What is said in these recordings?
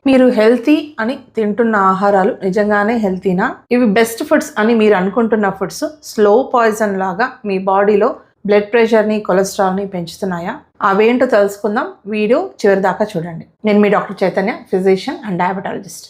మీరు హెల్తీ అని తింటున్న ఆహారాలు నిజంగానే హెల్తీనా? ఇవి బెస్ట్ ఫుడ్స్ అని మీరు అనుకుంటున్న ఫుడ్స్ స్లో పాయిజన్ లాగా మీ బాడీలో బ్లడ్ ప్రెషర్ని, కొలెస్ట్రాల్ని పెంచుతున్నాయా? అవేంటో తెలుసుకుందాం. వీడియో చివరి దాకా చూడండి. నేను మీ doctor Chaitanya, physician and diabetologist.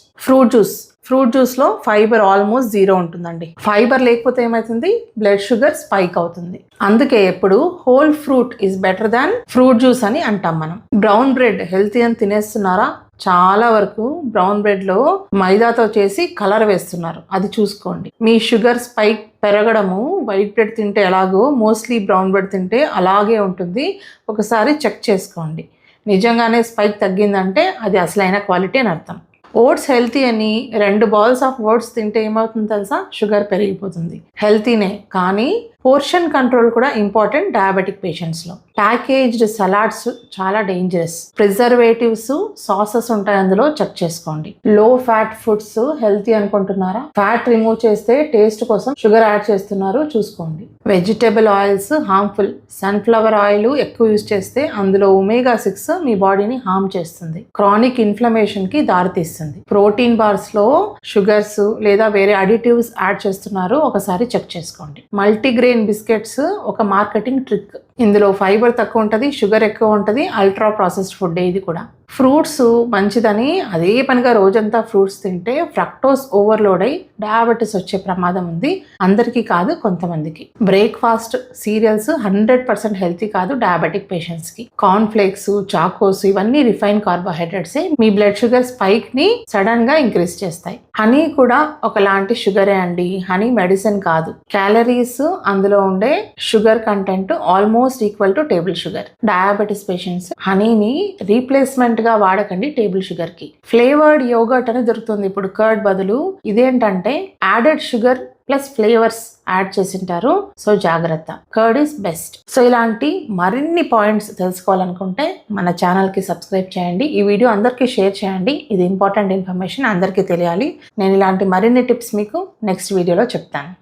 Fruit జ్యూస్లో ఫైబర్ ఆల్మోస్ట్ 0 ఉంటుందండి. ఫైబర్ లేకపోతే ఏమవుతుంది? బ్లడ్ షుగర్ స్పైక్ అవుతుంది. అందుకే ఎప్పుడు whole fruit is better than fruit juice అని అంటాం మనం. బ్రౌన్ బ్రెడ్ హెల్తీ అని తినేస్తున్నారా? చాలా వరకు బ్రౌన్ బ్రెడ్లో మైదాతో చేసి కలర్ వేస్తున్నారు. అది చూసుకోండి. మీ షుగర్ స్పైక్ పెరగడము వైట్ బ్రెడ్ తింటే ఎలాగో మోస్ట్లీ బ్రౌన్ బ్రెడ్ తింటే అలాగే ఉంటుంది. ఒకసారి చెక్ చేసుకోండి. నిజంగానే స్పైక్ తగ్గిందంటే అది అసలైన క్వాలిటీ అని అర్థం. ఓట్స్ హెల్తీ అని 2 బాల్స్ ఆఫ్ ఓట్స్ తింటే ఏమవుతుందో తెలుసా? షుగర్ పెరిగిపోతుంది. హెల్తీనే, కానీ పోర్షన్ కంట్రోల్ కూడా ఇంపార్టెంట్ డయాబెటిక్ పేషెంట్స్లో. ప్యాకేజ్డ్ సలాడ్స్ చాలా డేంజరస్. ప్రిజర్వేటివ్స్, సాసెస్ ఉంటాయి అందులో, చెక్ చేసుకోండి. లో ఫ్యాట్ ఫుడ్స్ హెల్తీ అనుకుంటున్నారా? ఫ్యాట్ రిమూవ్ చేస్తే టేస్ట్ కోసం షుగర్ యాడ్ చేస్తున్నారు, చూసుకోండి. Vegetable oils harmful. Sunflower oil ఎక్కువ యూజ్ చేస్తే అందులో omega-6 మీ బాడీని హార్మ్ చేస్తుంది. క్రానిక్ ఇన్ఫ్లమేషన్ కి దారితీస్తుంది. ప్రోటీన్ బార్స్ లో షుగర్స్ లేదా వేరే అడిటివ్స్ యాడ్ చేస్తున్నారు, ఒకసారి చెక్ చేసుకోండి. మల్టీగ్రెయిన్ బిస్కెట్స్ ఒక మార్కెటింగ్ ట్రిక్. ఇందులో ఫైబర్ తక్కువ ఉంటుంది, షుగర్ ఎక్కువ ఉంటుంది. అల్ట్రా ప్రాసెస్డ్ ఫుడ్ ఇది కూడా. ఫ్రూట్స్ మంచిదని అదే పనిగా రోజంతా ఫ్రూట్స్ తింటే ఫ్రక్టోస్ ఓవర్లోడ్ అయి డయాబెటీస్ వచ్చే ప్రమాదం ఉంది. అందరికీ కాదు, కొంతమందికి. బ్రేక్ఫాస్ట్ సీరియల్స్ 100% హెల్తీ కాదు డయాబెటిక్ పేషెంట్స్కి. కార్న్ ఫ్లేక్స్, చాకోస్ ఇవన్నీ రిఫైన్ కార్బోహైడ్రేట్సే మీ బ్లడ్ షుగర్ స్పైక్ ని సడన్ గా ఇంక్రీజ్ చేస్తాయి. హనీ కూడా ఒకలాంటి షుగరే అండి. హనీ మెడిసిన్ కాదు. క్యాలరీస్ అందులో ఉండే sugar content almost equal to table sugar. Diabetes patients హనీని రీప్లేస్మెంట్ గా వాడకండి టేబుల్ షుగర్ కి. ఫ్లేవర్డ్ యోగర్ట్ అని దొరుకుతుంది ఇప్పుడు కర్డ్ బదులు. ఇదేంటంటే added sugar plus flavours add చేసింటారు, సో జాగ్రత్త. Curd is best. సో ఇలాంటి మరిన్ని పాయింట్స్ తెలుసుకోవాలనుకుంటే మన ఛానల్కి సబ్స్క్రైబ్ చేయండి. ఈ వీడియో అందరికీ షేర్ చేయండి. ఇది ఇంపార్టెంట్ ఇన్ఫర్మేషన్, అందరికీ తెలియాలి. నేను ఇలాంటి మరిన్ని టిప్స్ మీకు నెక్స్ట్ వీడియోలో చెప్తాను.